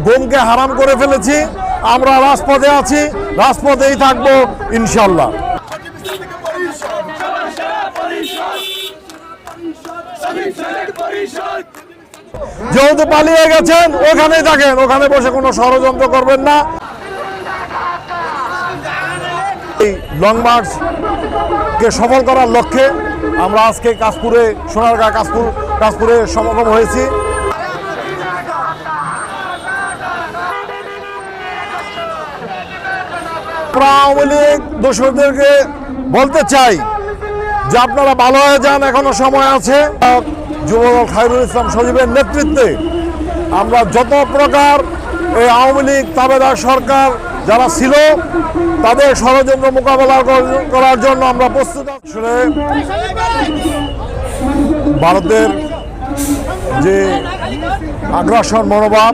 গমকে হারাম করে ফেলেছি। আমরা রাজপথে আছি, রাজপথেই থাকবো ইনশাল্লাহ। যেহেতু পালিয়ে গেছেন ওখানেই থাকেন, ওখানে বসে কোনো ষড়যন্ত্র করবেন না। এই লং মার্চ কে সফল করার লক্ষ্যে আমরা আজকে কাশপুরে, সোনারগাঁ কাশপুরে সমাগম হয়েছি। আওয়ামী লীগ দোষরদেরকে বলতে চাই যে আপনারা ভালো হয়ে যান, এখনো সময় আছে। যুবদল খায়রুল ইসলাম সজীবের নেতৃত্বে আমরা যত প্রকার এই আওয়ামী লীগ তাবেদার সরকার যারা ছিল তাদের ষড়যন্ত্র মোকাবেলা করার জন্য আমরা প্রস্তুত। আসলে ভারতের যে আগ্রাসন মনোভাব